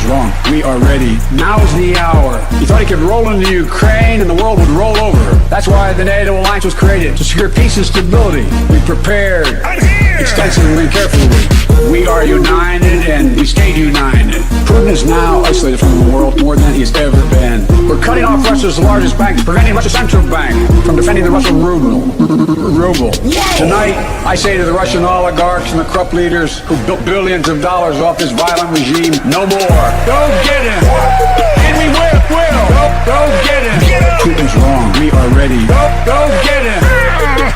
wrong. We are ready. Now's the hour. You thought he could roll into Ukraine and the world would roll over. That's why the NATO alliance was created, to secure peace and stability. We prepared extensively and carefully. We are united and we stay united. Putin is now isolated from the world more than he's ever been. We're cutting off Russia's largest bank, preventing Russia's central bank from defending the Russian ruble. Tonight, I say to the Russian oligarchs and the corrupt leaders who built billions of dollars off this violent regime, no more. Go get him. Hit me with will. Go get him. Putin's wrong. We are ready. Go get him.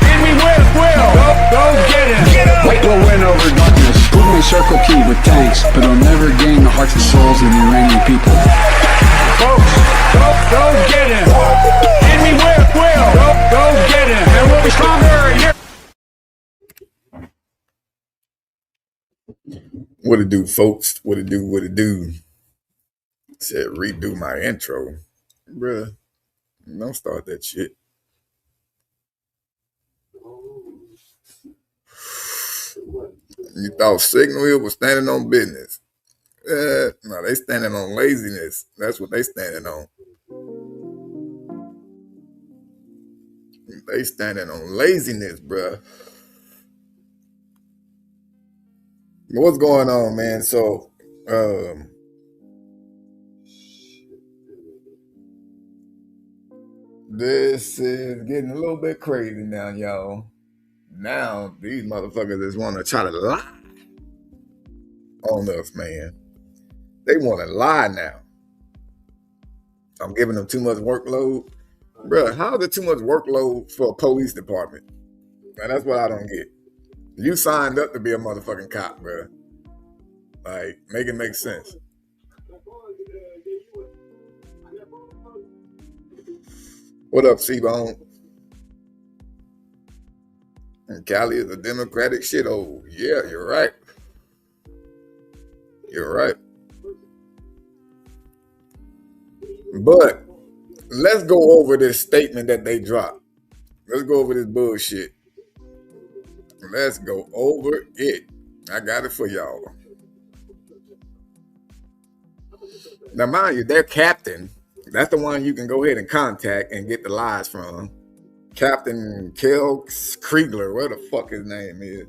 Hit me with will. Go get him. Light will win over darkness. Putin may circle Kyiv with tanks, but he'll never gain the hearts and souls of the Iranian people. Folks, go get him. Hit me with will. Go get him. And we'll be stronger. What it do, folks? What it do? Said redo my intro. Bruh, don't start that shit. You thought Signal Hill was standing on business. No, they standing on laziness. That's what they standing on. They standing on laziness, bruh. What's going on, man? So, this is getting a little bit crazy now, y'all. Now, these motherfuckers just want to try to lie on us, man. They want to lie now. I'm giving them too much workload. Bruh, how is it too much workload for a police department? Man, that's what I don't get. You signed up to be a motherfucking cop, bro. Like, make it make sense. What up, C-Bone? And Cali is a Democratic shithole. Yeah, you're right. You're right. But let's go over this statement that they dropped. Let's go over this bullshit. Let's go over it. I got it for y'all. Now, mind you, their captain, that's the one you can go ahead and contact and get the lies from. Captain Kel Kriegler, where the fuck his name is.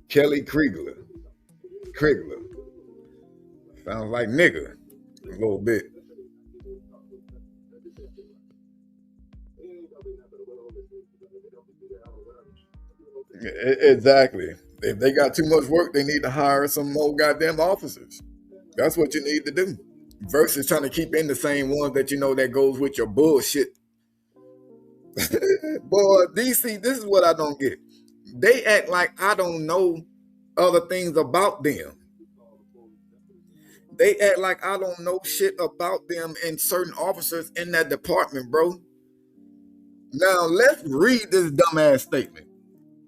Kelly Kriegler. Sounds like nigga a little bit. Exactly. If they got too much work, they need to hire some more goddamn officers. That's what you need to do. Versus trying to keep in the same ones that you know that goes with your bullshit. Boy, DC, this is what I don't get. They act like I don't know other things about them. They act like I don't know shit about them and certain officers in that department, bro. Now, let's read this dumbass statement.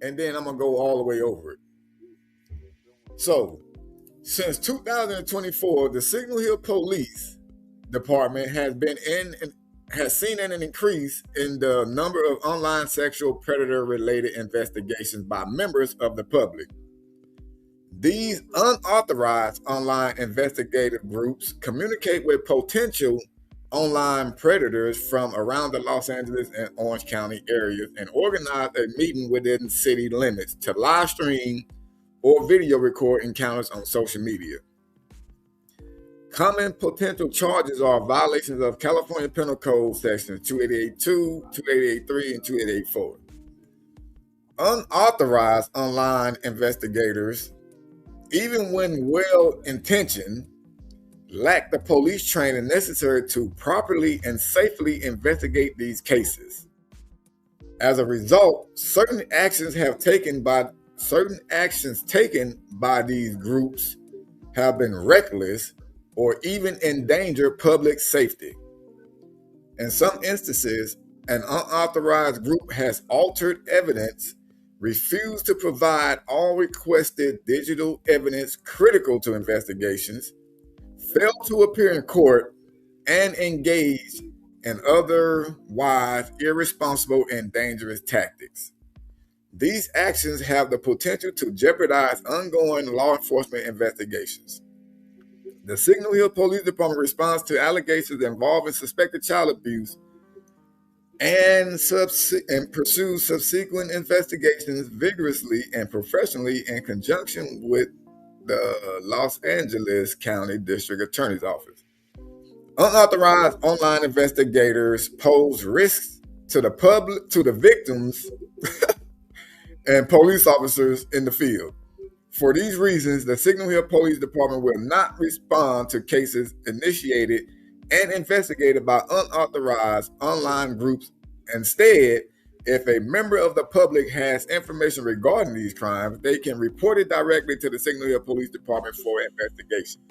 And then I'm going to go all the way over it. So, since 2024, the Signal Hill Police Department has seen an increase in the number of online sexual predator-related investigations by members of the public. These unauthorized online investigative groups communicate with potential online predators from around the Los Angeles and Orange County areas and organize a meeting within city limits to live stream or video record encounters on social media. Common potential charges are violations of California Penal Code sections 2882, 2883, and 2884. Unauthorized online investigators, even when well-intentioned, lack the police training necessary to properly and safely investigate these cases. As a result, certain actions taken by these groups have been reckless or even endanger public safety. In some instances, an unauthorized group has altered evidence, refused to provide all requested digital evidence critical to investigations, failed to appear in court, and engaged in otherwise irresponsible and dangerous tactics. These actions have the potential to jeopardize ongoing law enforcement investigations. The Signal Hill Police Department responds to allegations involving suspected child abuse and pursues subsequent investigations vigorously and professionally in conjunction with the Los Angeles County District Attorney's Office. Unauthorized online investigators pose risks to the public, to the victims, and police officers in the field. For these reasons, the Signal Hill Police Department will not respond to cases initiated and investigated by unauthorized online groups. Instead, if a member of the public has information regarding these crimes, they can report it directly to the Signal Hill Police Department for investigation.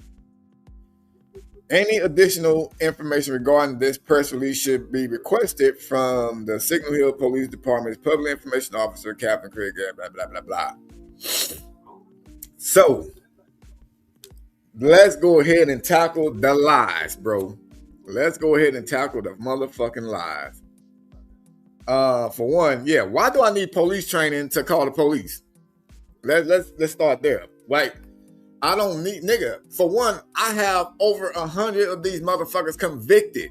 Any additional information regarding this press release should be requested from the Signal Hill Police Department's Public Information Officer, Captain Craig, blah, blah, blah, blah. So, let's go ahead and tackle the lies, bro. Let's go ahead and tackle the motherfucking lies. For one, yeah, why do I need police training to call the police? Let's start there. Like, I don't need, nigga. For one, I have over 100 of these motherfuckers convicted.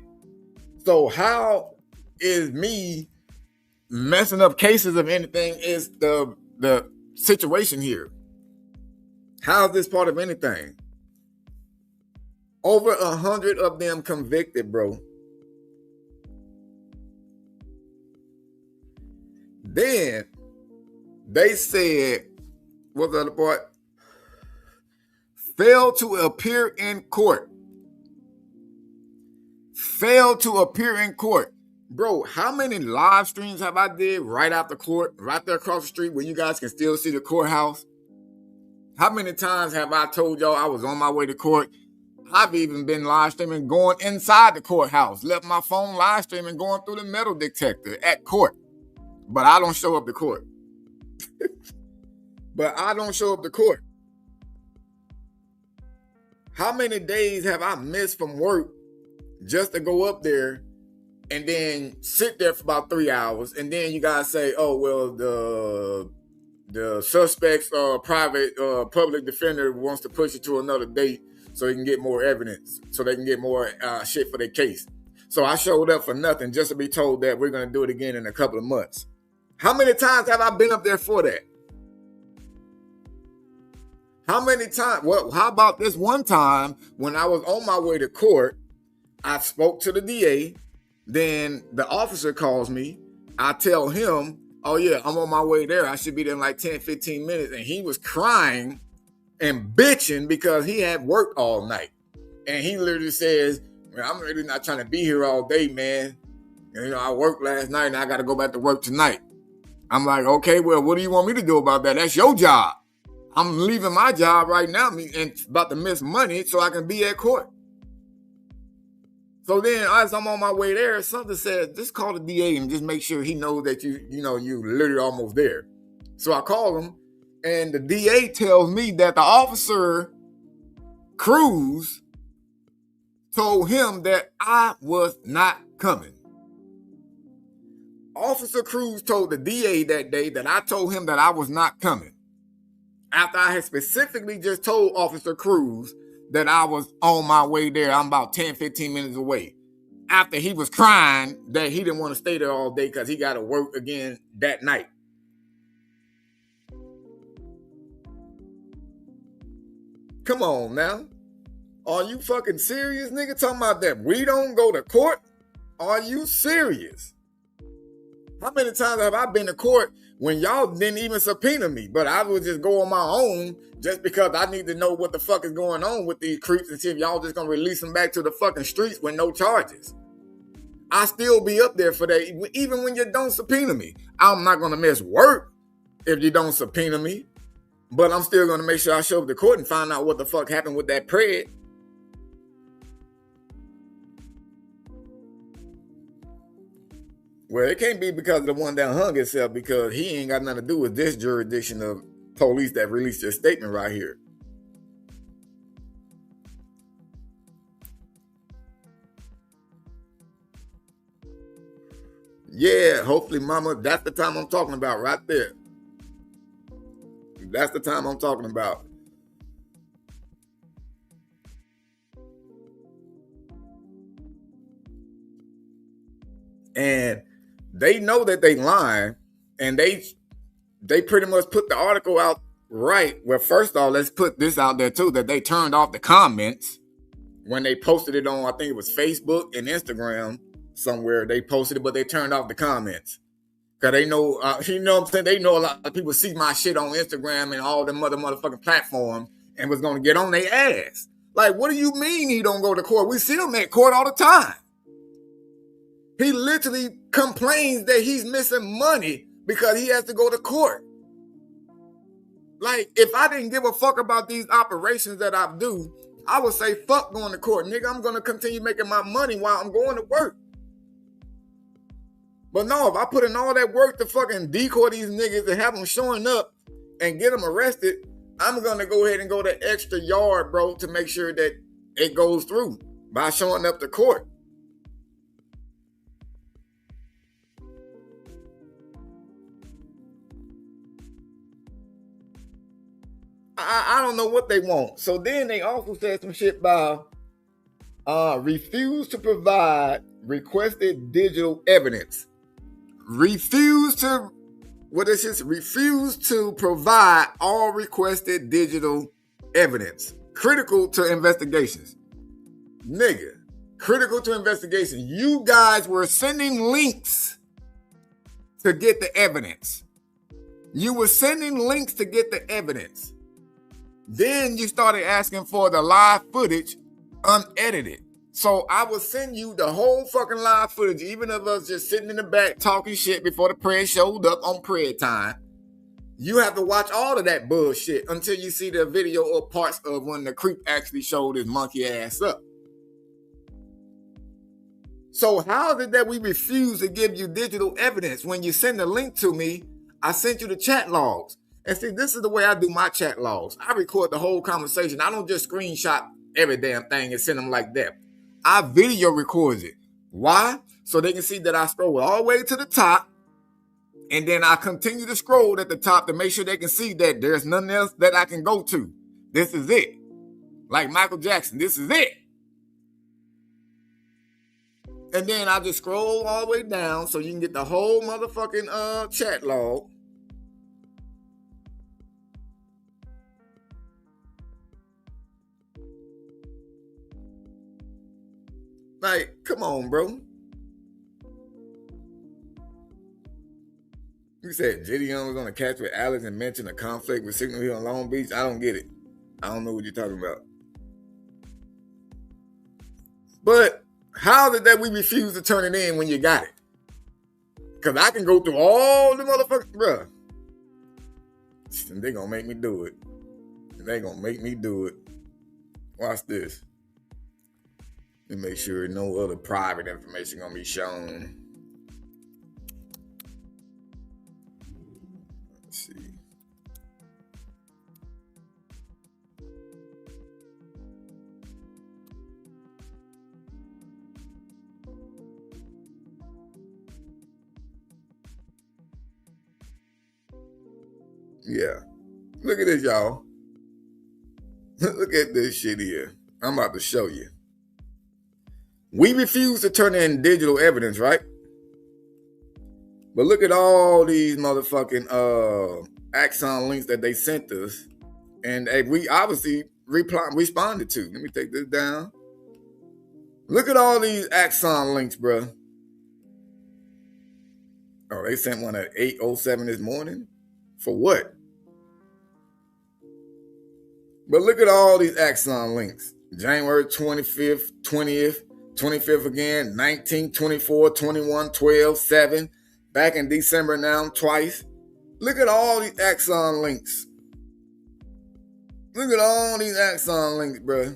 So how is me messing up cases of anything is the situation here? How is this part of anything? Over 100 of them convicted, bro. Then they said, what's the other part? Failed to appear in court. Failed to appear in court. Bro, how many live streams have I did right after court, right there across the street where you guys can still see the courthouse? How many times have I told y'all I was on my way to court? I've even been live streaming going inside the courthouse, left my phone live streaming going through the metal detector at court. But I don't show up to court. But I don't show up to court. How many days have I missed from work just to go up there and then sit there for about 3 hours, and then you guys say, oh, well, the suspect's private public defender wants to push it to another date so he can get more evidence, so they can get more shit for their case. So I showed up for nothing just to be told that we're going to do it again in a couple of months. How many times have I been up there for that? How many times? Well, how about this one time when I was on my way to court, I spoke to the DA, then the officer calls me, I tell him, oh yeah, I'm on my way there, I should be there in like 10, 15 minutes, and he was crying and bitching because he had worked all night. And he literally says, I'm really not trying to be here all day, man. You know, I worked last night and I got to go back to work tonight. I'm like, okay, well, what do you want me to do about that? That's your job. I'm leaving my job right now and about to miss money so I can be at court. So then as I'm on my way there, something said, just call the DA and just make sure he knows that you literally almost there. So I call him, and the DA tells me that the officer Cruz told him that I was not coming. Officer Cruz told the DA that day that I told him that I was not coming. After I had specifically just told Officer Cruz that I was on my way there, I'm about 10, 15 minutes away. After he was crying that he didn't want to stay there all day because he got to work again that night. Come on now. Are you fucking serious, nigga? Talking about that we don't go to court? Are you serious? How many times have I been to court when y'all didn't even subpoena me, but I would just go on my own just because I need to know what the fuck is going on with these creeps and see if y'all just gonna release them back to the fucking streets with no charges. I still be up there for that, even when you don't subpoena me. I'm not gonna miss work if you don't subpoena me, but I'm still gonna make sure I show up to court and find out what the fuck happened with that pred. Well, it can't be because of the one that hung himself, because he ain't got nothing to do with this jurisdiction of police that released their statement right here. Yeah, hopefully, mama, that's the time I'm talking about right there. That's the time I'm talking about. And they know that they lying, and they pretty much put the article out right. Well, first off, let's put this out there too, that they turned off the comments when they posted it on, I think it was Facebook and Instagram somewhere. They posted it, but they turned off the comments. Cause they know, you know what I'm saying? They know a lot of people see my shit on Instagram and all them other motherfucking platforms and was gonna get on their ass. Like, what do you mean he don't go to court? We see him at court all the time. He literally complains that he's missing money because he has to go to court. Like, if I didn't give a fuck about these operations that I do, I would say, fuck going to court. Nigga, I'm going to continue making my money while I'm going to work. But no, if I put in all that work to fucking decoy these niggas and have them showing up and get them arrested, I'm going to go ahead and go the extra yard, bro, to make sure that it goes through by showing up to court. I don't know what they want. So then they also said some shit about refuse to provide requested digital evidence. Refuse to provide all requested digital evidence. Critical to investigations. Nigga, critical to investigation. You guys were sending links to get the evidence. You were sending links to get the evidence. Then you started asking for the live footage unedited. So I will send you the whole fucking live footage, even of us just sitting in the back talking shit before the prayer showed up on prayer time. You have to watch all of that bullshit until you see the video or parts of when the creep actually showed his monkey ass up. So how is it that we refuse to give you digital evidence? When you send the link to me, I sent you the chat logs. And see, this is the way I do my chat logs. I record the whole conversation. I don't just screenshot every damn thing and send them like that. I video record it. Why? So they can see that I scroll all the way to the top. And then I continue to scroll at the top to make sure they can see that there's nothing else that I can go to. This is it. Like Michael Jackson, this is it. And then I just scroll all the way down so you can get the whole motherfucking chat log. Like, come on, bro. You said Gideon was on a catch with Alex and mentioned a conflict with Signal Hill on Long Beach. I don't get it. I don't know what you're talking about. But how is it that we refuse to turn it in when you got it? Because I can go through all the motherfuckers, bruh. And they gonna make me do it. They gonna make me do it. Watch this. Let me make sure no other private information gonna be shown. Let's see. Yeah. Look at this, y'all. Look at this shit here. I'm about to show you. We refuse to turn in digital evidence, right? But look at all these motherfucking Axon links that they sent us. And we obviously responded to. Let me take this down. Look at all these Axon links, bro. Oh, they sent one at 8:07 this morning? For what? But look at all these Axon links. January 25th, 20th, 25th again, 19, 24, 21, 12, 7. Back in December now, twice. Look at all these Axon links. Look at all these Axon links, bro.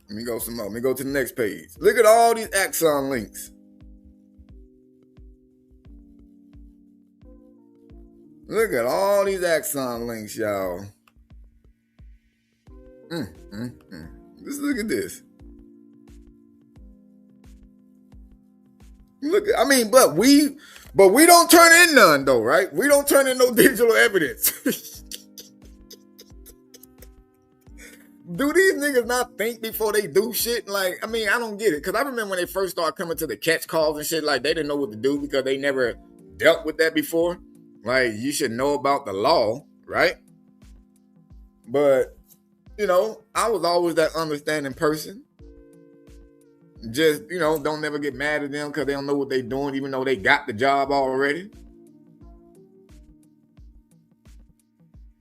Let me go some more. Let me go to the next page. Look at all these Axon links. Look at all these Axon links, y'all. Just look at this. Look, I mean, but we don't turn in none though, right? We don't turn in no digital evidence. Do these niggas not think before they do shit? Like, I mean, I don't get it. Because I remember when they first started coming to the catch calls and shit, like, they didn't know what to do because they never dealt with that before. Like, you should know about the law, right? But, you know, I was always that understanding person. Just, you know, don't never get mad at them because they don't know what they're doing, even though they got the job already.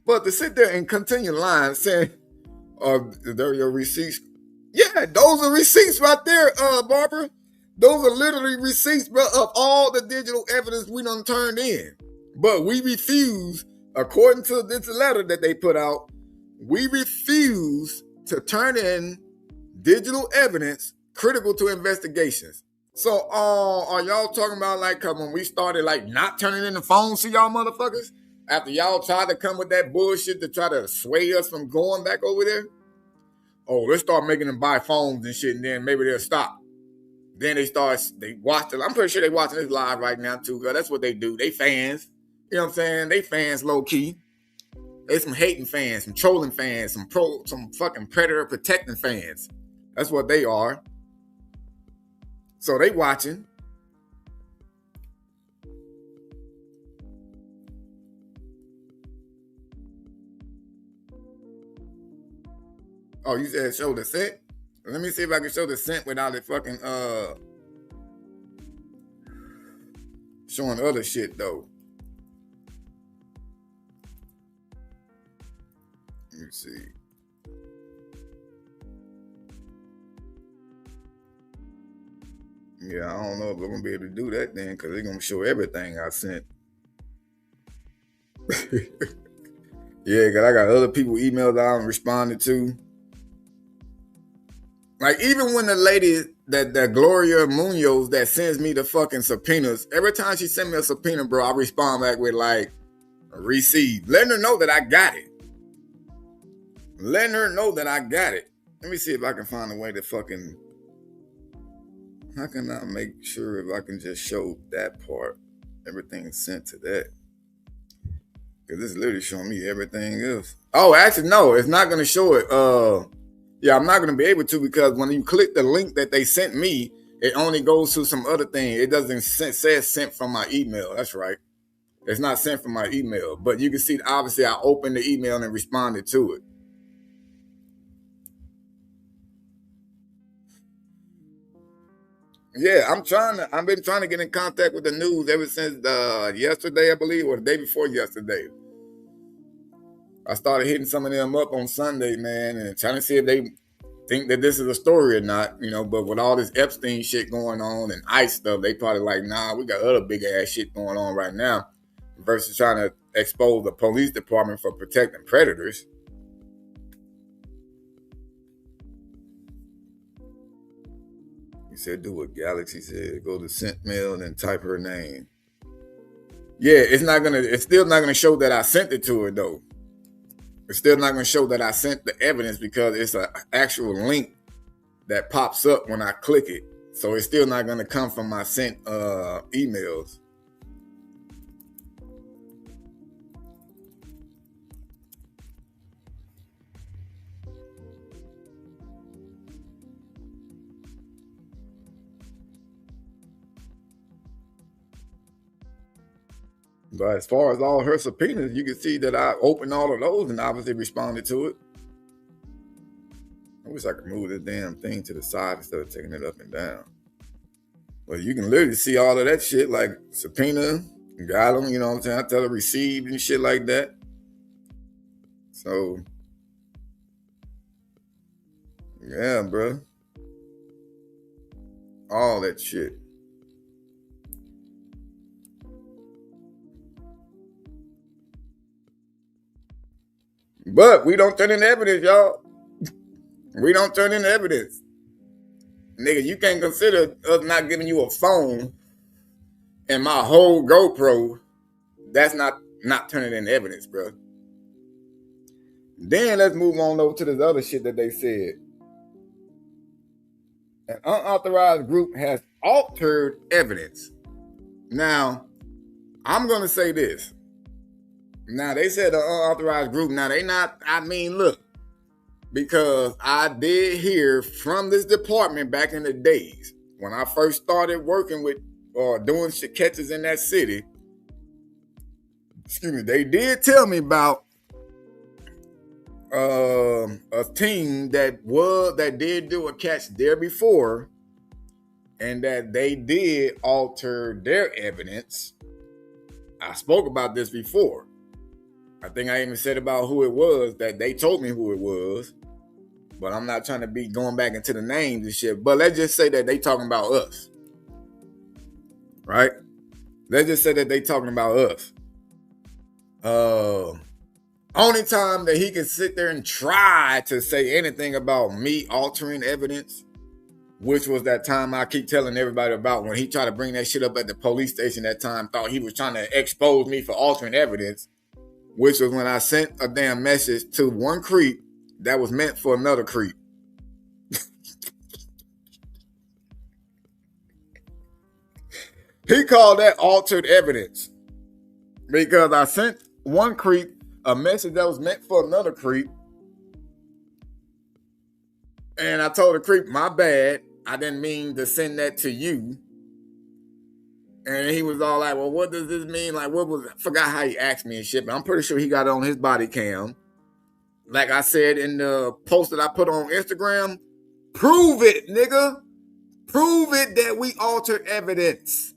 But to sit there and continue lying, saying, they're your receipts. Yeah, those are receipts right there, Barbara. Those are literally receipts, bro, of all the digital evidence we done turned in. But we refuse, according to this letter that they put out, we refuse to turn in digital evidence critical to investigations. So, are y'all talking about like when we started like not turning in the phones to y'all motherfuckers? After y'all tried to come with that bullshit to try to sway us from going back over there? Oh, let's start making them buy phones and shit, and then maybe they'll stop. Then they watch it. I'm pretty sure they watching this live right now too, girl. That's what they do. They fans. You know what I'm saying? They fans low key. They some hating fans, some trolling fans, some fucking predator protecting fans. That's what they are. So they watching. Oh, you said show the scent? Let me see if I can show the scent without it fucking showing other shit though. Let me see. Yeah, I don't know if I'm gonna be able to do that then, because they're gonna show everything I sent. Yeah, because I got other people emailed I haven't responded to. Like, even when the lady, that Gloria Munoz that sends me the fucking subpoenas, every time she sends me a subpoena, bro, I respond back with, like, received. Letting her know that I got it. Letting her know that I got it. Let me see if I can find a way to fucking... How can I make sure if I can just show that part? Everything sent to that. Because this is literally showing me everything else. Oh, actually, no, it's not going to show it. Yeah, I'm not going to be able to, because when you click the link that they sent me, it only goes to some other thing. It doesn't say sent from my email. That's right. It's not sent from my email. But you can see, obviously, I opened the email and responded to it. Yeah, I've been trying to get in contact with the news ever since yesterday, I believe, or the day before yesterday. I started hitting some of them up on Sunday, man, and trying to see if they think that this is a story or not, you know. But with all this Epstein shit going on and ICE stuff, they probably like, nah, we got other big ass shit going on right now, versus trying to expose the police department for protecting predators. He said, do what Galaxy said. Go to sent mail and type her name. Yeah, it's still not gonna show that I sent it to her though. It's still not gonna show that I sent the evidence, because it's an actual link that pops up when I click it. So it's still not gonna come from my sent emails. But as far as all her subpoenas, you can see that I opened all of those and obviously responded to it. I wish I could move this damn thing to the side instead of taking it up and down. But you can literally see all of that shit, like subpoena, got them, you know what I'm saying? I tell her received and shit like that. So, yeah, bro. All that shit. But we don't turn in evidence, y'all. We don't turn in evidence. Nigga, you can't consider us not giving you a phone and my whole GoPro. That's not turning in evidence, bro. Then let's move on over to this other shit that they said. An unauthorized group has altered evidence. Now, I'm going to say this. Now, they said an unauthorized group. Now, they not, I mean, look, because I did hear from this department back in the days when I first started working with doing catches in that city. Excuse me, they did tell me about a team that did do a catch there before, and that they did alter their evidence. I spoke about this before. I think I even said about who it was, that they told me who it was, but I'm not trying to be going back into the names and shit. But let's just say that they talking about us, right? Let's just say that they talking about us. Only time that he can sit there and try to say anything about me altering evidence, which was that time I keep telling everybody about when he tried to bring that shit up at the police station that time, thought he was trying to expose me for altering evidence, which was when I sent a damn message to one creep that was meant for another creep. He called that altered evidence because I sent one creep a message that was meant for another creep. And I told the creep, my bad, I didn't mean to send that to you. And he was all like, well, what does this mean? Like, what was, I forgot how he asked me and shit, but I'm pretty sure he got it on his body cam. Like I said in the post that I put on Instagram, prove it, nigga. Prove it that we altered evidence.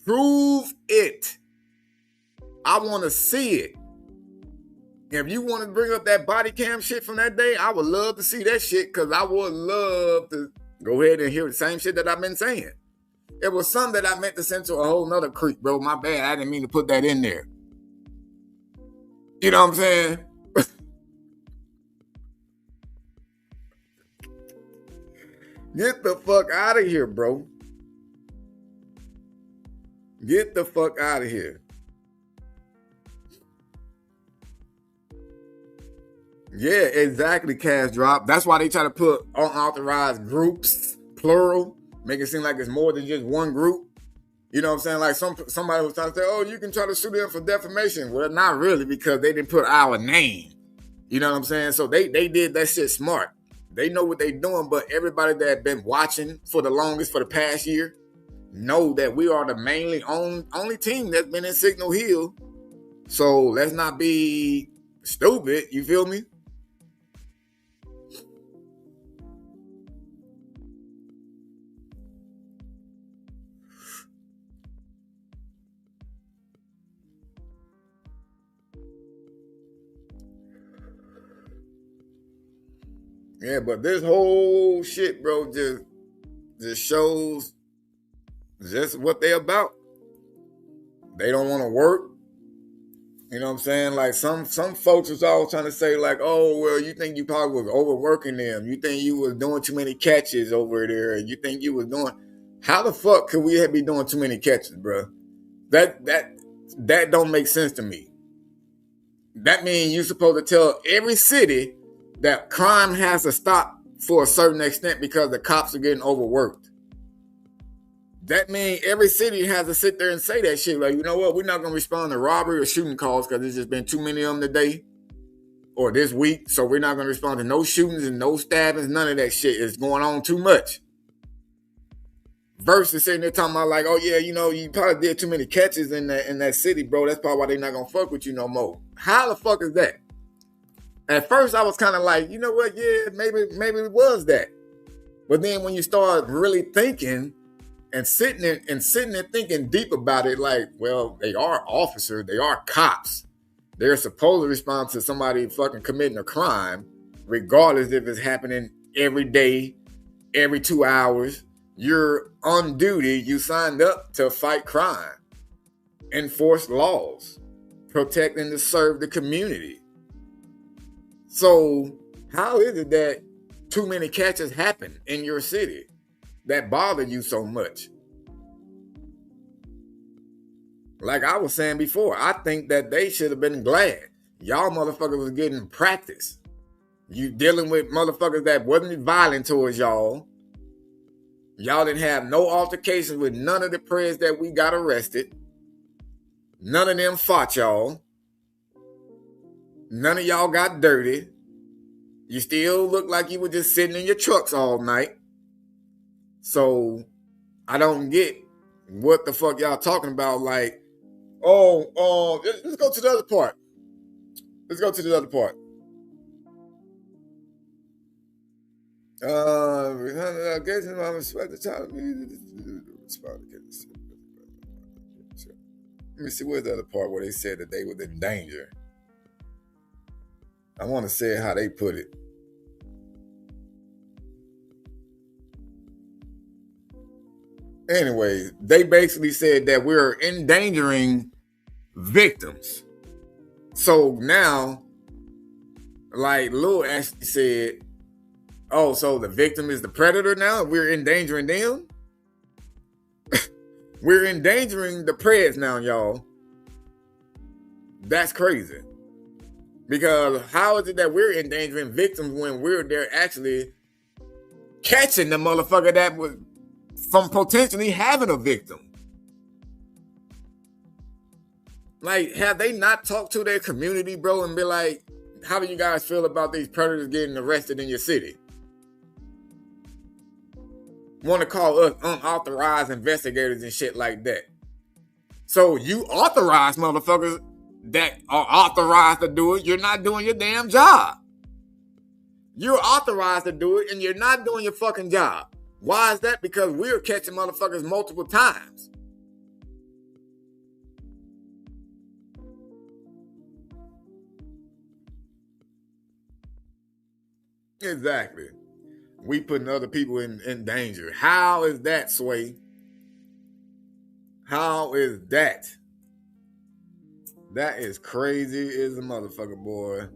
Prove it. I want to see it. If you want to bring up that body cam shit from that day, I would love to see that shit, because I would love to go ahead and hear the same shit that I've been saying. It was something that I meant to send to a whole nother creep, bro. My bad. I didn't mean to put that in there. You know what I'm saying? Get the fuck out of here, bro. Get the fuck out of here. Yeah, exactly, Cash Drop. That's why they try to put unauthorized groups, plural, make it seem like it's more than just one group. You know what I'm saying? Like somebody was trying to say, oh, you can try to sue them for defamation. Well, not really, because they didn't put our name. You know what I'm saying? So they did that shit smart. They know what they're doing, but everybody that been watching for the longest, for the past year, know that we are the mainly only team that's been in Signal Hill. So let's not be stupid. You feel me? Yeah, but this whole shit, bro, just shows just what they about. They don't want to work. You know what I'm saying? Like some folks was all trying to say like, oh, well, you think you probably was overworking them. You think you was doing too many catches over there. You think you was doing... How the fuck could we be doing too many catches, bro? That don't make sense to me. That means you're supposed to tell every city that crime has to stop for a certain extent because the cops are getting overworked. That means every city has to sit there and say that shit. Like, you know what? We're not going to respond to robbery or shooting calls because there's just been too many of them today or this week. So we're not going to respond to no shootings and no stabbings. None of that shit is going on too much. Versus sitting there talking about like, oh yeah, you know, you probably did too many catches in that city, bro. That's probably why they're not going to fuck with you no more. How the fuck is that? At first, I was kind of like, you know what? Yeah, maybe it was that. But then when you start really thinking and sitting there thinking deep about it, like, well, they are officers, they are cops. They're supposed to respond to somebody fucking committing a crime, regardless if it's happening every day, every 2 hours. You're on duty. You signed up to fight crime, enforce laws, protect and to serve the community. So how is it that too many catches happen in your city that bother you so much? Like I was saying before, I think that they should have been glad. Y'all motherfuckers was getting practice. You dealing with motherfuckers that wasn't violent towards y'all. Y'all didn't have no altercations with none of the preds that we got arrested. None of them fought y'all. None of y'all got dirty. You still look like you were just sitting in your trucks all night. So I don't get what the fuck y'all talking about. Like, let's go to the other part. Let's go to the other part. I guess I'm expecting the child. Let me see where's the other part where they said that they were in danger. I want to say how they put it. Anyway, they basically said that we're endangering victims. So now, like Lil actually said, oh, so the victim is the predator now? We're endangering them? We're endangering the preds now, y'all. That's crazy. Because how is it that we're endangering victims when we're there actually catching the motherfucker that was from potentially having a victim? Like, have they not talked to their community, bro, and be like, how do you guys feel about these predators getting arrested in your city? Want to call us unauthorized investigators and shit like that. So you authorize motherfuckers that are authorized to do it. You're not doing your damn job. You're authorized to do it and you're not doing your fucking job. Why is that? Because we're catching motherfuckers multiple times. Exactly. We putting other people in danger. How is that, Sway? How is that? That is crazy as a motherfucker, boy.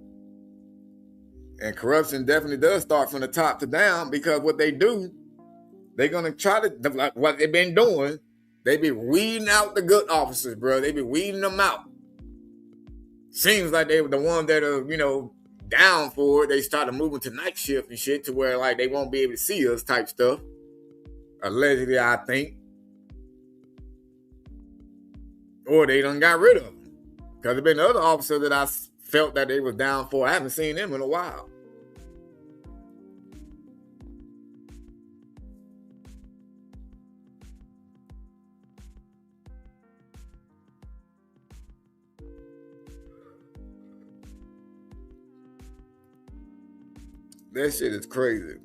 And corruption definitely does start from the top to down, because what they do, they're going to try to, like what they've been doing, they be weeding out the good officers, bro. They be weeding them out. Seems like they were the ones that are, down for it. They started moving to night shift and shit to where like they won't be able to see us type stuff. Allegedly, I think. Or they done got rid of them. Because there been other officers that I felt that they was down for. I haven't seen them in a while. That shit is crazy.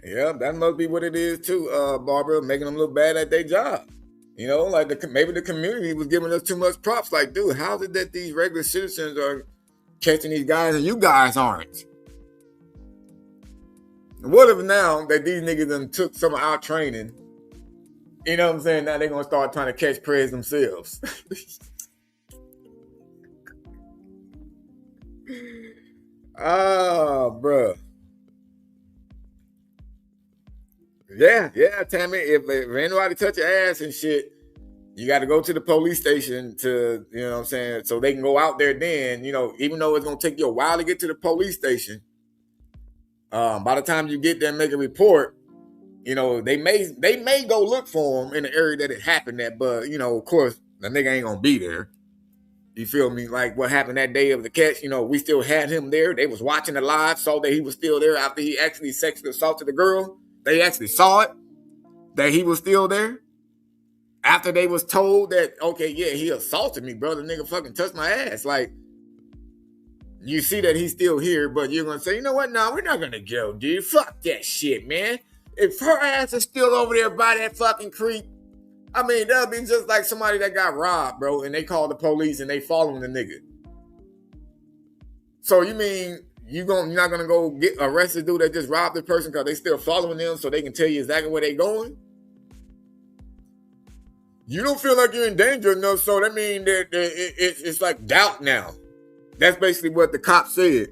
Yeah, that must be what it is too, Barbara, making them look bad at their job. Like maybe the community was giving us too much props. Like, dude, how is it that these regular citizens are catching these guys and you guys aren't? What if now that these niggas done took some of our training, you know what I'm saying? Now they're going to start trying to catch prey themselves. Bruh. Yeah, Tammy. If anybody touch your ass and shit, you got to go to the police station to, you know what I'm saying, so they can go out there then, even though it's going to take you a while to get to the police station, by the time you get there and make a report, they may go look for him in the area that it happened at, but, of course, the nigga ain't going to be there. You feel me? Like what happened that day of the catch, we still had him there. They was watching the live, saw that he was still there after he actually sexually assaulted the girl. They actually saw it, that he was still there. After they was told that, okay, yeah, he assaulted me, bro. The nigga fucking touched my ass. Like, you see that he's still here, but you're going to say, you know what? No, we're not going to go, dude. Fuck that shit, man. If her ass is still over there by that fucking creek, I mean, that'll be just like somebody that got robbed, bro, and they call the police and they following the nigga. So you mean you're not gonna go get arrested, dude, that just robbed the person because they still following them so they can tell you exactly where they going? You don't feel like you're in danger enough, so that means that it's like doubt now. That's basically what the cops said.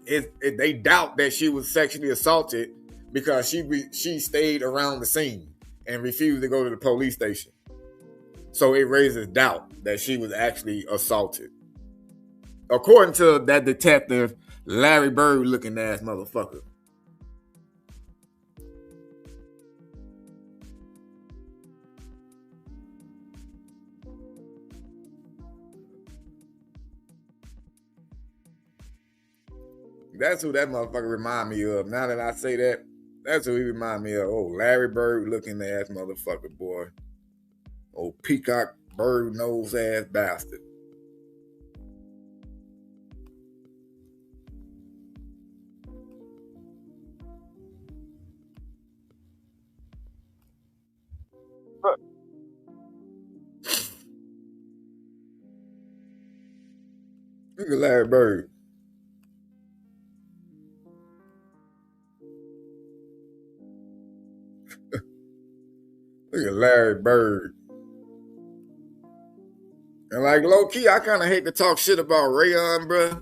They doubt that she was sexually assaulted because she stayed around the scene and refused to go to the police station. So it raises doubt that she was actually assaulted. According to that detective, Larry Bird looking ass motherfucker. That's who that motherfucker remind me of. Now that I say that, that's who he remind me of. Oh, Larry Bird looking ass motherfucker, boy. Oh, peacock bird nose ass bastard. Look at Larry Bird. Look at Larry Bird. And like low key, I kind of hate to talk shit about Rayon, bruh.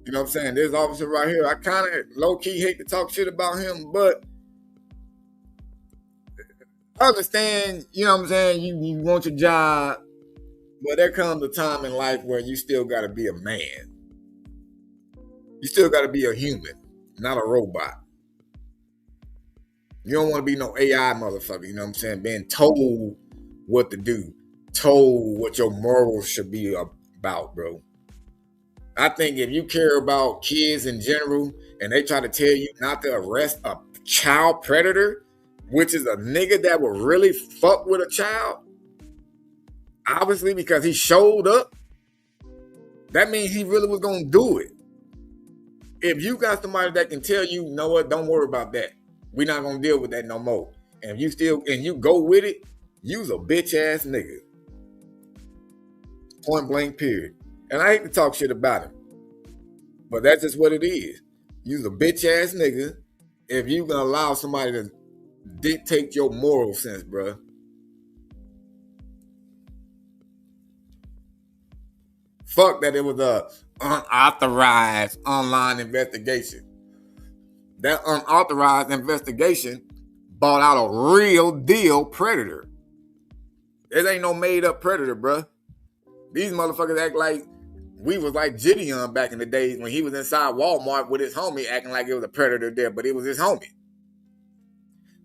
You know what I'm saying? This officer right here, I kind of low key hate to talk shit about him, but I understand, you know what I'm saying? You want your job, but there comes a time in life where you still got to be a man. You still got to be a human, not a robot. You don't want to be no AI motherfucker, you know what I'm saying? Being told what to do, told what your morals should be about, bro. I think if you care about kids in general and they try to tell you not to arrest a child predator, which is a nigga that will really fuck with a child, obviously because he showed up, that means he really was going to do it. If you got somebody that can tell you, you know what, don't worry about that. We're not going to deal with that no more. And you go with it, you's a bitch ass nigga. Point blank period. And I hate to talk shit about him, but that's just what it is. You's a bitch ass nigga if you gonna allow somebody to dictate your moral sense, bruh. Fuck that it was a unauthorized online investigation. That unauthorized investigation bought out a real deal predator. It ain't no made up predator, bruh. These motherfuckers act like we was like Gideon back in the days when he was inside Walmart with his homie acting like it was a predator there, but it was his homie.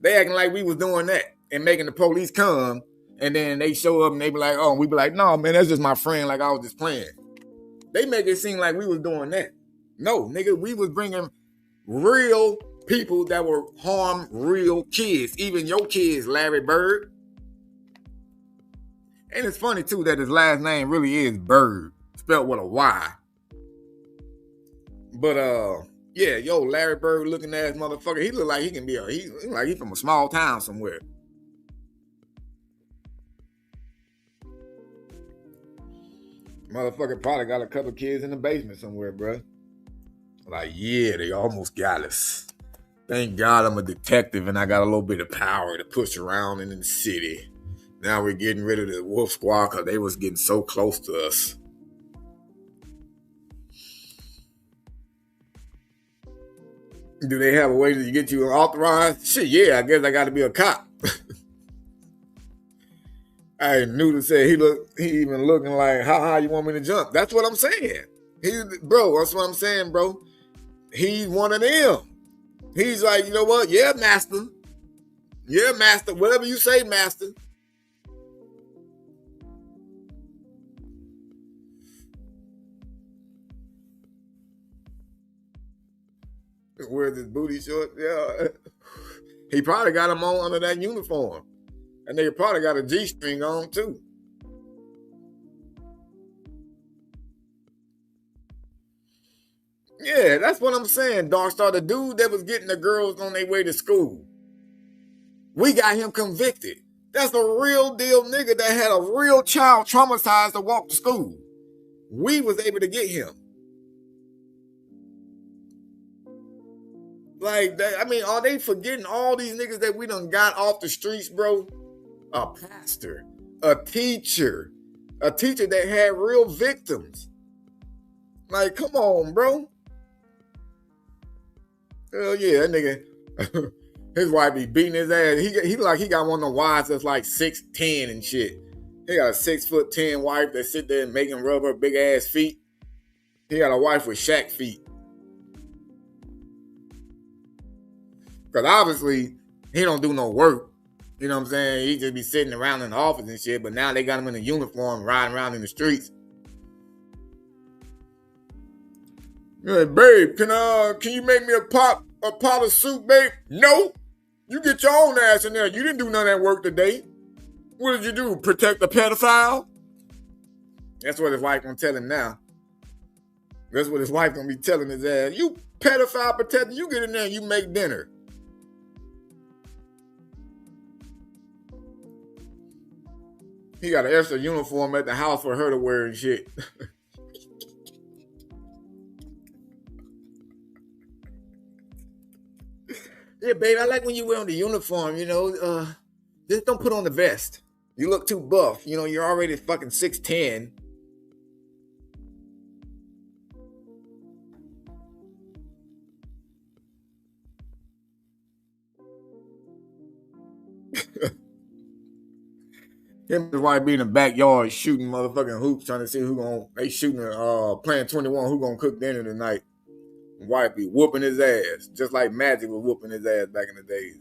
They acting like we was doing that and making the police come, and then they show up and they be like, oh, and we be like, no, man, that's just my friend, like I was just playing. They make it seem like we was doing that. No, nigga, we was bringing real people that were harm real kids, even your kids, Larry Bird. And it's funny, too, that his last name really is Bird, spelled with a Y. But, yeah, yo, Larry Bird looking ass motherfucker, he look like he can be he from a small town somewhere. Motherfucker probably got a couple kids in the basement somewhere, bro. Like, yeah, they almost got us. Thank God I'm a detective and I got a little bit of power to push around in the city. Now we're getting rid of the wolf squad because they was getting so close to us. Do they have a way to get you authorized? Shit, yeah, I guess I got to be a cop. I knew to say he even looking like, how high you want me to jump? That's what I'm saying. Bro, that's what I'm saying, bro. He's one of them. He's like, you know what? Yeah, master. Yeah, master. Whatever you say, master. Wears his booty shorts. Yeah. He probably got him on under that uniform. And they probably got a G-string on too. Yeah, that's what I'm saying, Darkstar. The dude that was getting the girls on their way to school. We got him convicted. That's a real deal nigga that had a real child traumatized to walk to school. We was able to get him. Like, that, I mean, are they forgetting all these niggas that we done got off the streets, bro? A pastor, a teacher that had real victims. Like, come on, bro. Hell yeah, that nigga, his wife be beating his ass. He like he got one of the wives that's like 6'10" and shit. He got a 6'10" wife that sit there and making rubber big ass feet. He got a wife with Shaq feet. Because obviously, he don't do no work. You know what I'm saying? He just be sitting around in the office and shit, but now they got him in a uniform riding around in the streets. You're like, babe, can you make me a pot of soup, babe? No. You get your own ass in there. You didn't do none of that work today. What did you do? Protect the pedophile? That's what his wife gonna tell him now. That's what his wife gonna be telling his ass. You pedophile protector, you get in there and you make dinner. He got an extra uniform at the house for her to wear and shit. Yeah, babe, I like when you wear on the uniform, just don't put on the vest. You look too buff. You're already fucking 6'10". Him and his wife be in the backyard shooting motherfucking hoops, trying to see they shooting playing 21, who gonna cook dinner tonight. Wife be whooping his ass, just like Magic was whooping his ass back in the days.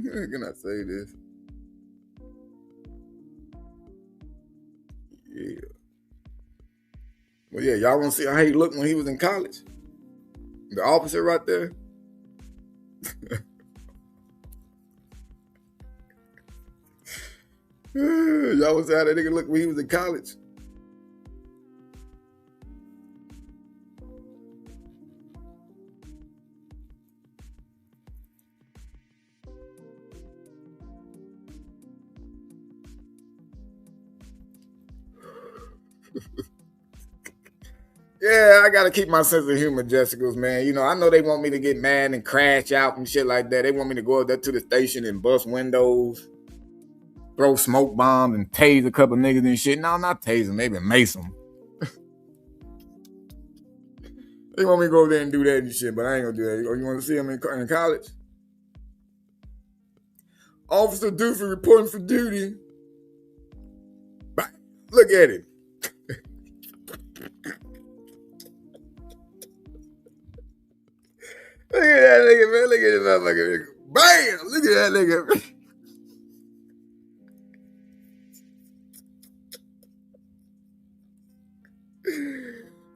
Can I say this? Yeah. Well, yeah, y'all want to see how he looked when he was in college? The officer right there? Y'all want to see how that nigga looked when he was in college? Yeah, I gotta keep my sense of humor, Jessica's, man. I know they want me to get mad and crash out and shit like that. They want me to go up there to the station and bust windows, throw smoke bombs, and tase a couple niggas and shit. No, not tase them, maybe mace them. They want me to go over there and do that and shit, but I ain't gonna do that. You want to see them in college? Officer Doofy reporting for duty. Look at it. Look at that nigga, man. Look at this motherfucker, nigga. Bam! Look at that nigga.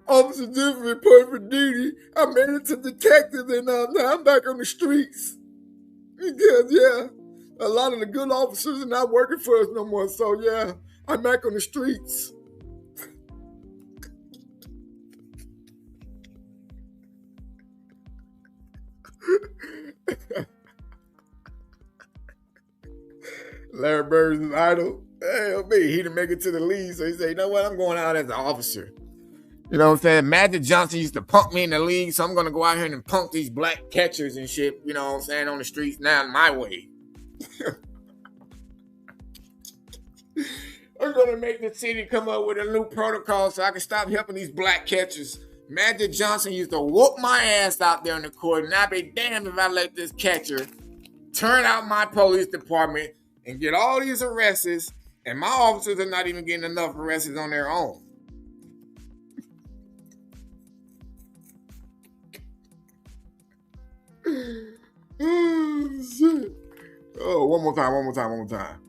Officer Doofy reporting for duty. I made it to detective and now I'm back on the streets. Because, yeah, a lot of the good officers are not working for us no more. So, yeah, I'm back on the streets. Larry Bird is idle. Hell me, he didn't make it to the league, so he said, you know what, I'm going out as an officer. You know what I'm saying? Magic Johnson used to punk me in the league, so I'm going to go out here and punk these black catchers and shit, you know what I'm saying, on the streets now my way. I'm going to make the city come up with a new protocol so I can stop helping these black catchers. Magic Johnson used to whoop my ass out there in the court, and I'd be damned if I let this catcher turn out my police department and get all these arrests, and my officers are not even getting enough arrests on their own. Oh, shit. Oh, one more time.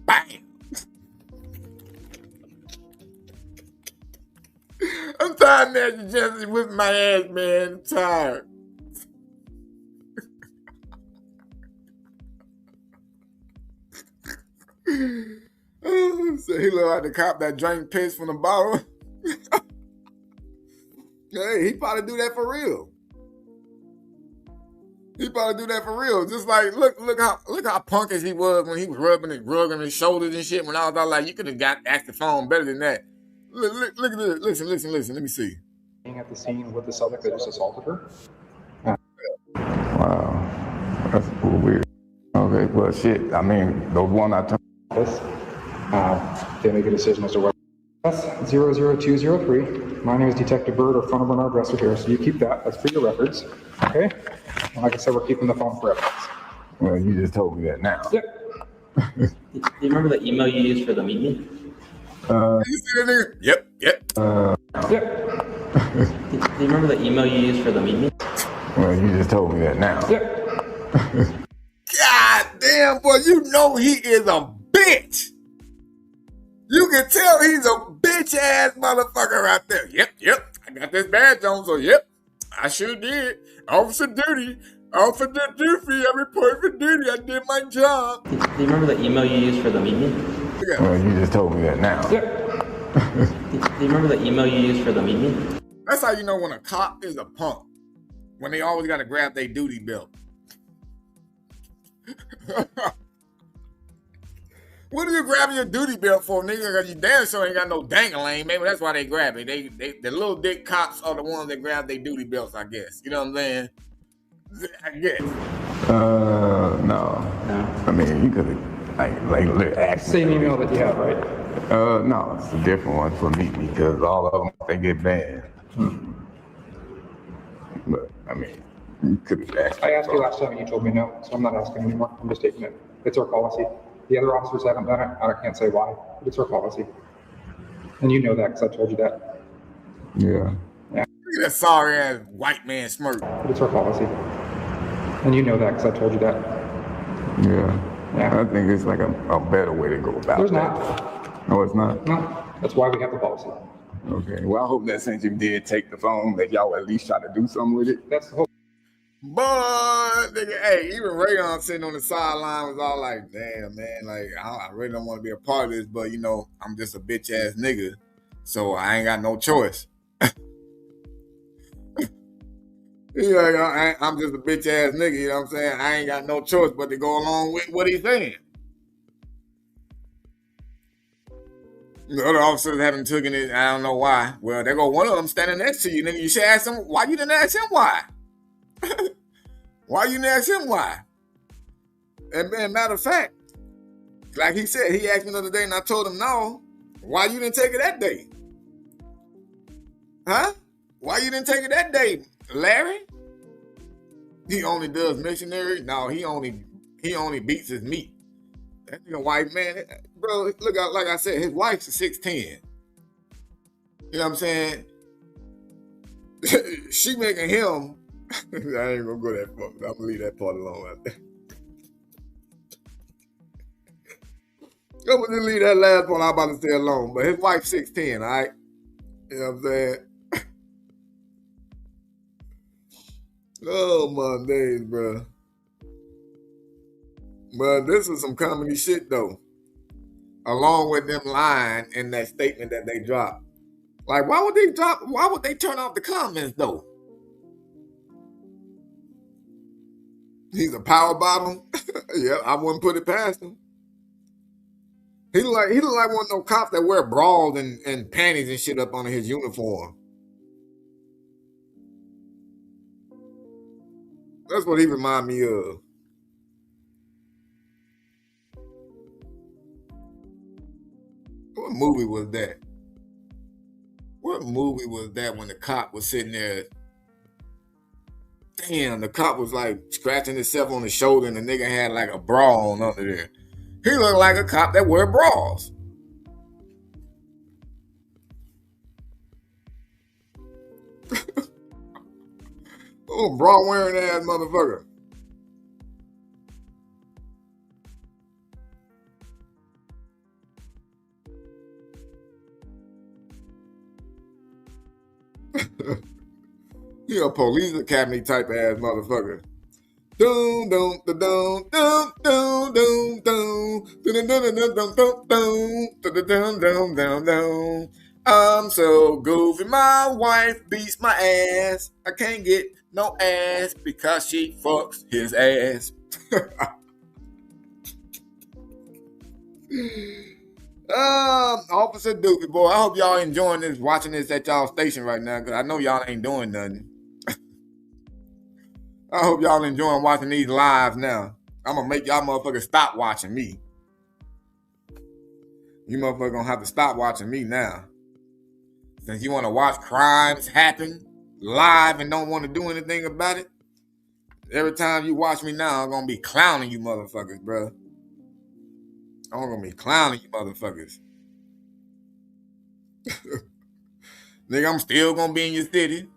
Bam! I'm tired, Magic Johnson, with my ass, man. I'm tired. So he looked like the cop that drank piss from the bottle. Hey, he probably do that for real. Just like look how punkish he was when he was rubbing his shoulders and shit. When I was all like, you could have asked the phone better than that. Look at this. Listen. Let me see. Being at the scene with the subject that just assaulted her. Wow, that's a little weird. Okay, well, shit. I mean, the one I told. They make a decision as to whether. That's 00203. My name is Detective Bird, or phone number and our address are here, so you keep that. That's for your records. Okay? And like I said, we're keeping the phone for evidence. Well, you just told me that now. Yep. Do you remember the email you used for the meet me? You see that nigga? Yep. Yep. Do you remember the email you used for the meet me? Well, you just told me that now. Yep. God damn, boy, you know he is a bitch. You can tell he's a bitch ass motherfucker right there. Yep. I got this badge on, so yep, I sure did. Officer duty. Officer duty. I reported for duty. I did my job. Do you remember the email you used for the meet me? Well, you just told me that now. Yep. Do you remember the email you used for the meet me? That's how you know when a cop is a punk. When they always got to grab their duty belt. What are you grabbing your duty belt for, nigga? Because you damn sure ain't got no dangling. Maybe that's why they grab it. The little dick cops are the ones that grab their duty belts, I guess. You know what I'm saying? I guess. No. I mean, you could have asked. Same email that you have, right? No, it's a different one for me because all of them they get banned. But I mean, you could have asked. I asked you last time and you told me no, so I'm not asking anymore. I'm just taking it. It's our policy. The other officers haven't done it. I can't say why, but it's our policy. And you know that because I told you that. Yeah. Look at that sorry ass white man smirk. But it's our policy. And you know that because I told you that. Yeah. I think it's like a better way to go about There's that. not. No, it's not. No. That's why we have the policy. Okay. Well, I hope that since you did take the phone, that y'all at least try to do something with it. That's the whole. But nigga, hey, even Rayon sitting on the sideline was all like, damn, man, like, I really don't want to be a part of this, but, you know, I'm just a bitch ass nigga, so I ain't got no choice. He's like, I'm just a bitch ass nigga, you know what I'm saying? I ain't got no choice but to go along with what he's saying. The other officers haven't taken it, I don't know why. Well, there go one of them standing next to you, nigga. You should ask him, why you didn't ask him why? Why you didn't ask him why? And matter of fact, like he said, he asked me the other day and I told him no. Why you didn't take it that day? Huh? Why you didn't take it that day, Larry? He only does missionary? No, he only beats his meat. That nigga white man, bro, look out, like I said, his wife's a 6'10". You know what I'm saying? She making him. I ain't gonna go that far. I'm gonna leave that part alone out there. I'm gonna leave that last part I'm about to say alone. But his wife's 6'10", all right? You know what I'm saying? Oh my days, bro. But this is some comedy shit though. Along with them lying in that statement that they dropped. Like, why would they turn off the comments though? He's a power bottom. Yeah, I wouldn't put it past him. He look like one of those cops that wear bras and panties and shit up under his uniform. That's what he remind me of. What movie was that? What movie was that when the cop was sitting there? Damn, the cop was like scratching himself on the shoulder and the nigga had like a bra on under there. He looked like a cop that wear bras. Oh, bra wearing ass motherfucker. He a police academy type ass motherfucker. Doom doom da doom doom doom doom doom doom doom doom doom doom doom doom. I'm so goofy, my wife beats my ass. I can't get no ass because she fucks his ass. Officer Doofy, boy, I hope y'all enjoying this, watching this at y'all station right now, because I know y'all ain't doing nothing. I hope y'all enjoying watching these lives now. I'm going to make y'all motherfuckers stop watching me. You motherfuckers going to have to stop watching me now. Since you want to watch crimes happen live and don't want to do anything about it, every time you watch me now, I'm going to be clowning you motherfuckers, bro. I'm gonna be clowning you motherfuckers. Nigga, I'm still gonna be in your city.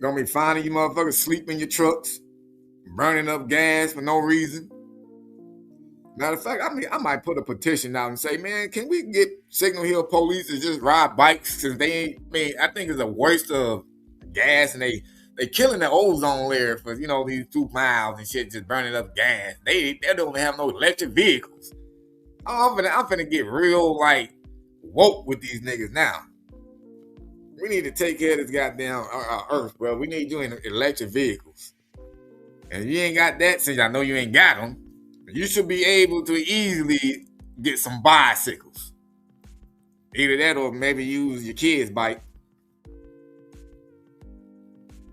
Gonna be finding you motherfuckers sleep in your trucks, burning up gas for no reason. Matter of fact, I might put a petition out and say, man, can we get Signal Hill police to just ride bikes? Since they ain't, I think it's a waste of gas, and they killing the ozone layer for, these 2 miles and shit, just burning up gas. They don't have no electric vehicles. I'm finna get real, woke with these niggas now. We need to take care of this goddamn earth, bro. We need you in electric vehicles. And if you ain't got that, since I know you ain't got them, you should be able to easily get some bicycles. Either that or maybe use your kid's bike.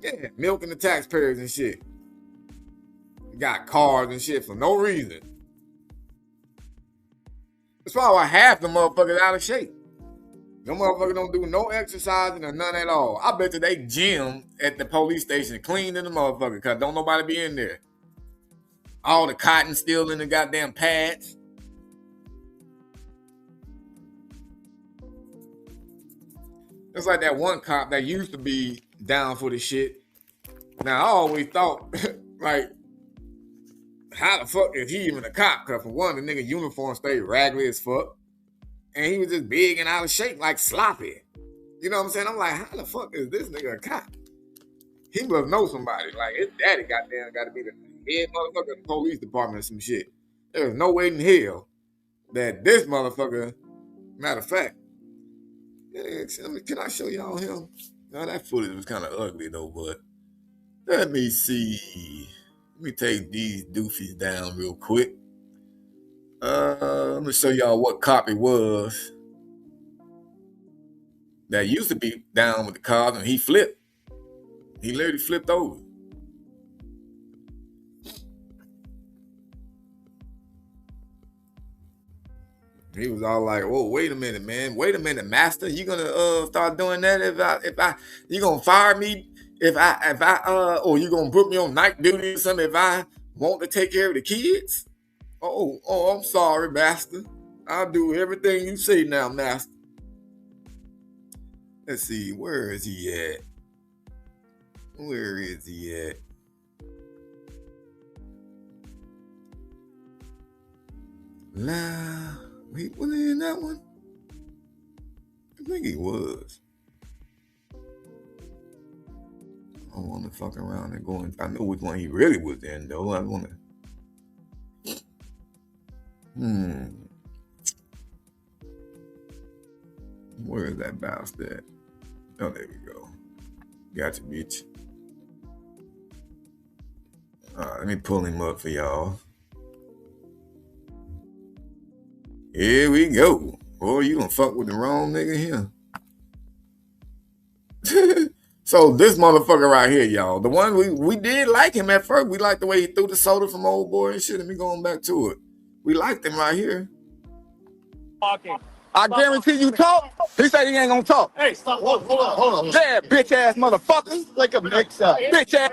Yeah, milking the taxpayers and shit. Got cars and shit for no reason. That's probably why half the motherfuckers out of shape. Them motherfuckers don't do no exercising or none at all. I bet you they gym at the police station clean in the motherfucker because don't nobody be in there. All the cotton still in the goddamn pads. It's like that one cop that used to be down for the shit. Now, I always thought, how the fuck is he even a cop? Because for one, the nigga uniform stayed raggedy as fuck. And he was just big and out of shape, like sloppy. You know what I'm saying? I'm like, how the fuck is this nigga a cop? He must know somebody. Like, his daddy goddamn got to be the head motherfucker in the police department or some shit. There's no way in hell that this motherfucker, matter of fact, can I show y'all him? Now, that footage was kind of ugly though, but let me see. Let me take these doofies down real quick. Let me show y'all what cop it was that used to be down with the cars, and he flipped. He literally flipped over. He was all like, "Whoa, wait a minute, man. Wait a minute, master. You gonna start doing that if you gonna fire me or you gonna put me on night duty or something if I want to take care of the kids?" Oh, I'm sorry, master. I'll do everything you say now, master. Let's see, where is he at? Where is he at? He was in that one? I think he was. I don't want to fuck around and go in. I know which one he really was in, though. I want to. Where is that bastard? Oh, there we go. Gotcha, bitch. All right, let me pull him up for y'all. Here we go. Boy, you done fuck with the wrong nigga here. So this motherfucker right here, y'all, the one we did like him at first. We liked the way he threw the soda from Old Boy and shit. Let me going back to it. We liked him right here. I guarantee you talk. He said he ain't gonna talk. Hey, stop. Hold on. Yeah, bitch ass motherfucker. Like a mix up. Bitch ass.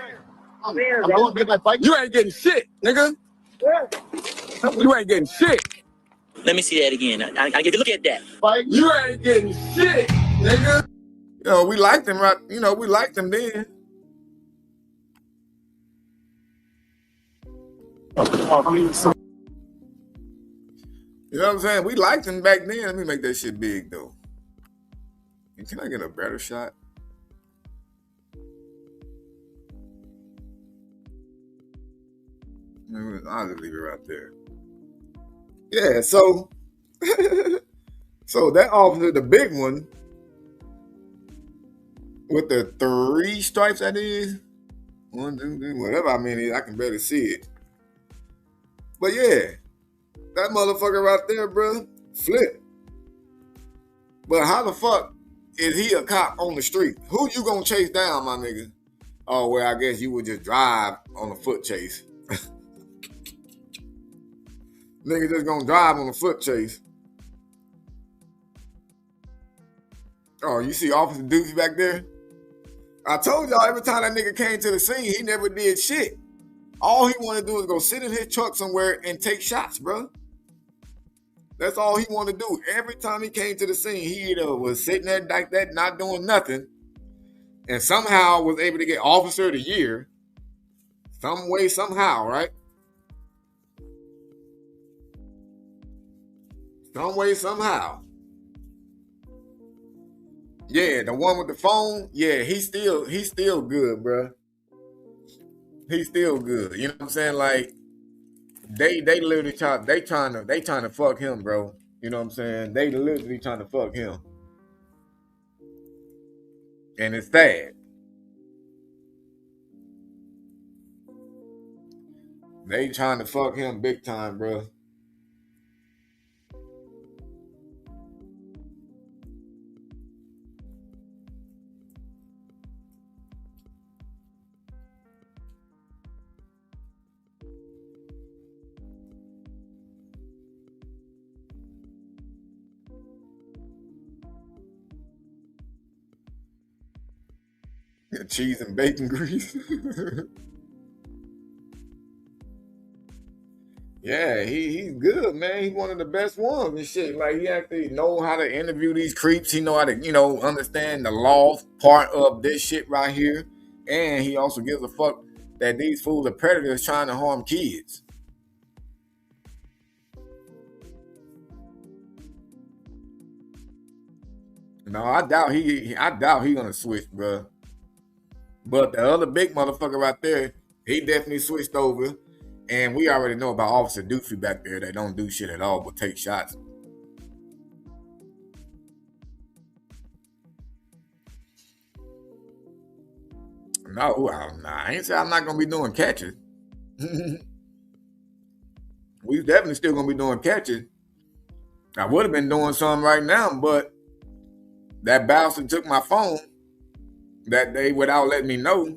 I'm going to get my bike. You ain't getting shit, nigga. You ain't getting shit. Let me see that again. I get to look at that. Bike. You ain't getting shit, nigga. We liked him right. We liked him then. You know what I'm saying? We liked him back then. Let me make that shit big though. And can I get a better shot? I'll just leave it right there. Yeah, so so that officer, the big one, with the 3 stripes that is, 1, 2, 3, whatever I mean, I can barely see it. But yeah, that motherfucker right there, bro, flip. But how the fuck is he a cop on the street? Who you gonna chase down, my nigga? Oh, well, I guess you would just drive on a foot chase. Nigga just gonna drive on a foot chase. Oh, you see Officer Doofy back there? I told y'all every time that nigga came to the scene, he never did shit. All he wanted to do was go sit in his truck somewhere and take shots, bro. That's all he wanted to do. Every time he came to the scene, he either was sitting there like that, not doing nothing, and somehow was able to get Officer of the Year. Some way, somehow, right? Some way, somehow. Yeah, the one with the phone, yeah, he's still good, bro. He's still good. You know what I'm saying? Like, they literally trying to fuck him, bro. You know what I'm saying? They literally trying to fuck him. And it's sad. They trying to fuck him big time, bro. Cheese and bacon grease. Yeah, he's good, man. He's one of the best ones and shit. Like, he actually know how to interview these creeps. He know how to, understand the law part of this shit right here. And he also gives a fuck that these fools are predators trying to harm kids. No, I doubt he gonna switch, bro. But the other big motherfucker right there, he definitely switched over. And we already know about Officer Doofy back there that don't do shit at all but take shots. No, I ain't say I'm not gonna be doing catches. We definitely still gonna be doing catches. I would have been doing something right now, but that bastard took my phone that day without letting me know.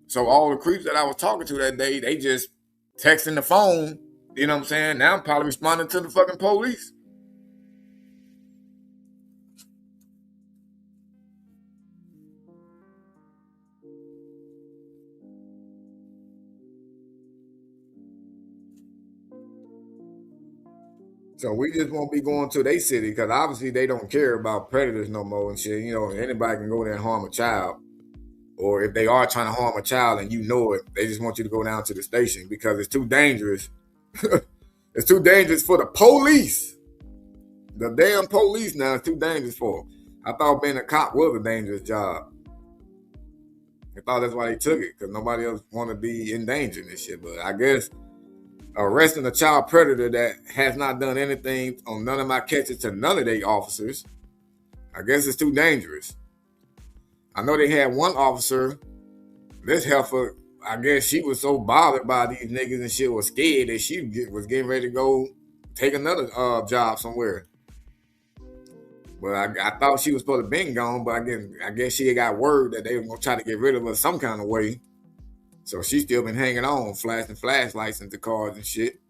So all the creeps that I was talking to that day, they just texting the phone. You know what I'm saying? Now I'm probably responding to the fucking police. So we just won't be going to their city because obviously they don't care about predators no more and shit. Anybody can go there and harm a child. Or if they are trying to harm a child and you know it, they just want you to go down to the station because it's too dangerous. It's too dangerous for the police. The damn police now is too dangerous for them. I thought being a cop was a dangerous job. I thought that's why they took it, because nobody else want to be in danger and shit. But I guess arresting a child predator that has not done anything on none of my catches to none of their officers, I guess it's too dangerous. I know they had one officer, this heifer, I guess she was so bothered by these niggas and shit, was scared that she was getting ready to go take another job somewhere. But I thought she was supposed to been gone, but I guess she got word that they were going to try to get rid of her some kind of way. So she's still been hanging on, flashing flashlights into cars and shit.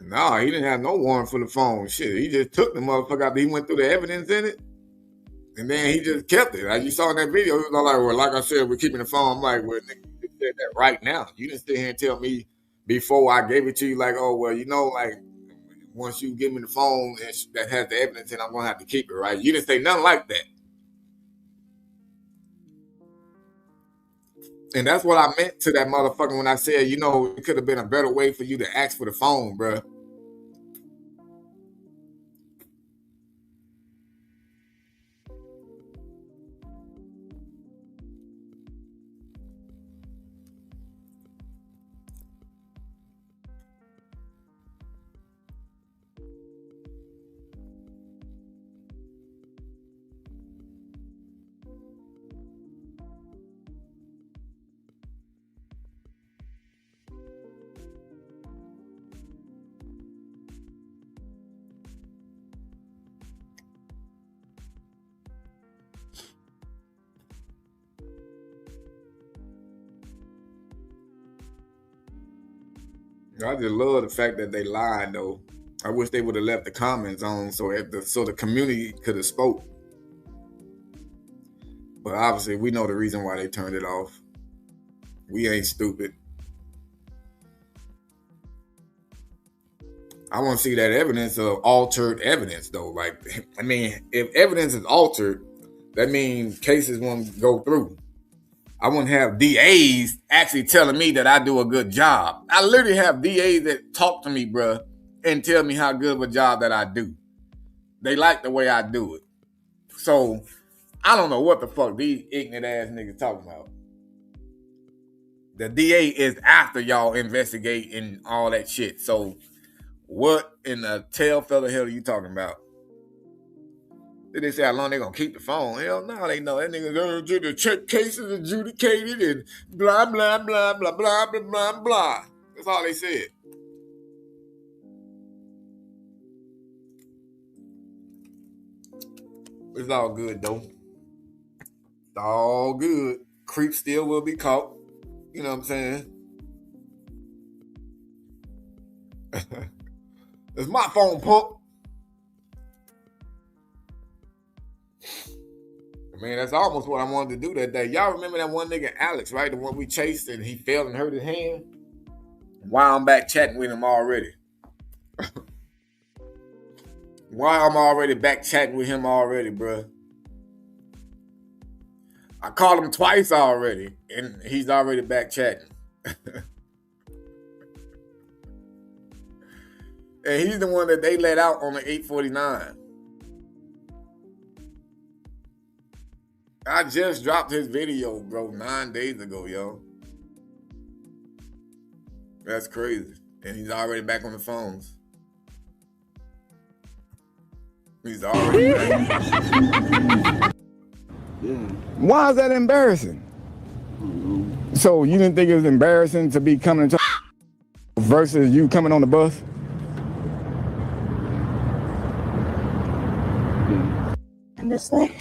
No, he didn't have no warrant for the phone. Shit, he just took the motherfucker out. He went through the evidence in it, and then he just kept it. Like you saw in that video, he was all like, well, like I said, we're keeping the phone. I'm like, well, nigga, you just said that right now. You didn't sit here and tell me before I gave it to you, like, oh, well, like, once you give me the phone that has the evidence, and I'm going to have to keep it, right? You didn't say nothing like that. And that's what I meant to that motherfucker when I said, it could have been a better way for you to ask for the phone, bruh. I just love the fact that they lied, though. I wish they would have left the comments on so the community could have spoke. But obviously, we know the reason why they turned it off. We ain't stupid. I want to see that evidence of altered evidence, though. Like, I mean, if evidence is altered, that means cases won't go through. I wouldn't have DAs actually telling me that I do a good job. I literally have DAs that talk to me, bruh, and tell me how good of a job that I do. They like the way I do it. So, I don't know what the fuck these ignorant ass niggas talking about. The DA is after y'all investigate and all that shit. So, what in the tail feather hell are you talking about? Did they say how long they gonna keep the phone? Hell no, they know that nigga gonna get the check cases adjudicated and blah, blah, blah, blah, blah, blah, blah, blah. That's all they said. It's all good, though. It's all good. Creep still will be caught. You know what I'm saying? It's my phone, punk. Man, that's almost what I wanted to do that day. Y'all remember that one nigga, Alex, right? The one we chased and he fell and hurt his hand? Why I'm back chatting with him already? Why I'm already back chatting with him already, bruh? I called him twice already, and he's already back chatting. And he's the one that they let out on the 849. I just dropped his video, bro, 9 days ago, yo. That's crazy. And he's already back on the phones. He's already back. Why is that embarrassing? So you didn't think it was embarrassing to be coming to versus you coming on the bus? And this way.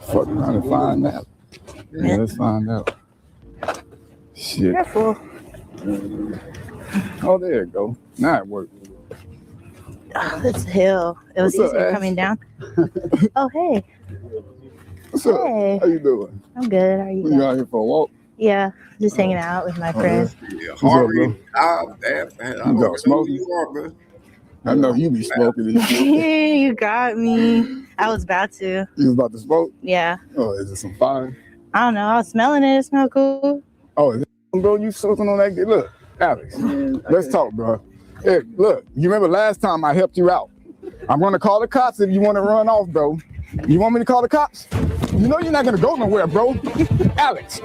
Fuck around and find out. Yeah, let's find out. Shit. Careful. Oh, there it go. Now it worked. Oh, this hill. It was What's up, easier Ash? coming down. Oh, hey. What's up? Hey. How you doing? I'm good. How are you You doing? out here for a walk? Yeah, just hanging out with my friends. Yeah, What's up, Harvey. bro? I don't You know got who smoking? you are, bro. I know you be smoking this shit. You got me. I was about to. You was about to smoke? Yeah. Oh, is it some fire? I don't know. I was smelling it. It smelled cool. Oh, is it, bro, you soaking on that? Look, Alex, let's talk, bro. Hey, look, you remember last time I helped you out? I'm going to call the cops if you want to run off, bro. You want me to call the cops? You know you're not going to go nowhere, bro. Alex,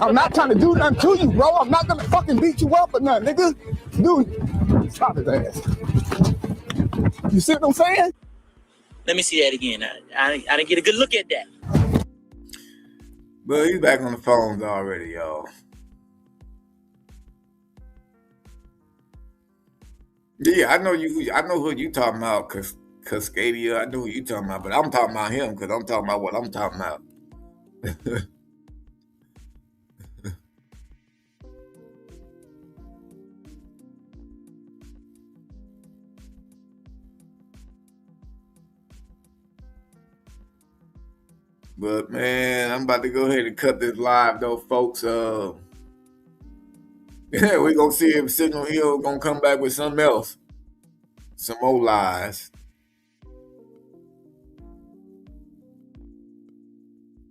I'm not trying to do nothing to you, bro. I'm not going to fucking beat you up or nothing, nigga. Dude, stop his ass. You see what I'm saying? Let me see that again. I didn't get a good look at that. But he's back on the phones already, y'all. Yeah, I know you. I know who you talking about, Cascadia. I know who you talking about, but I'm talking about him because I'm talking about what I'm talking about. But man, I'm about to go ahead and cut this live though, folks. We're gonna see if Signal Hill gonna come back with something else. Some more lies.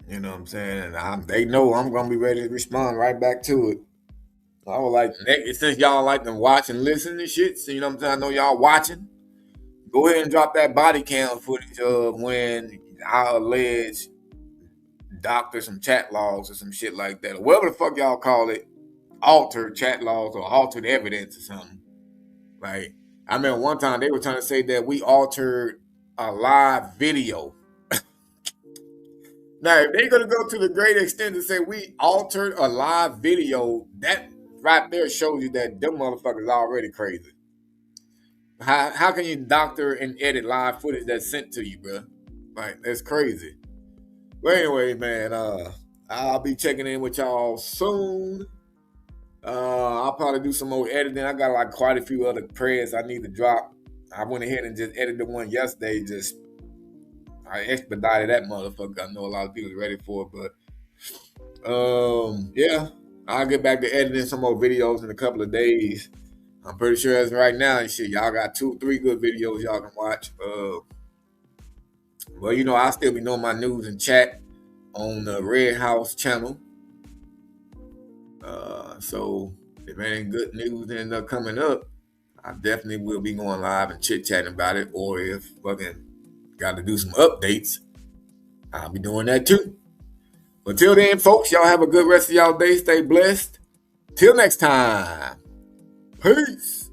You know what I'm saying? And they know I'm gonna be ready to respond right back to it. I would like, since y'all like to watch and listen and shit, so you know what I'm saying? I know y'all watching. Go ahead and drop that body cam footage of when I allege doctor some chat logs or some shit like that, or whatever the fuck y'all call it, altered chat logs or altered evidence or something. Like, I remember one time they were trying to say that we altered a live video. Now, if they're gonna go to the great extent to say we altered a live video, that right there shows you that them motherfuckers already crazy. How can you doctor and edit live footage that's sent to you, bro? Like, that's crazy. But anyway, man, I'll be checking in with y'all soon. I'll probably do some more editing. I got like quite a few other prayers I need to drop. I went ahead and just edited the one yesterday. I expedited that motherfucker. I know a lot of people are ready for it, but yeah, I'll get back to editing some more videos in a couple of days. I'm pretty sure as right now and shit, y'all got 2-3 good videos y'all can watch. Well, you know, I'll still be doing my news and chat on the Red House channel. So if any good news ends up coming up, I definitely will be going live and chit-chatting about it. Or if fucking got to do some updates, I'll be doing that too. But till then, folks, y'all have a good rest of y'all day. Stay blessed. Till next time. Peace.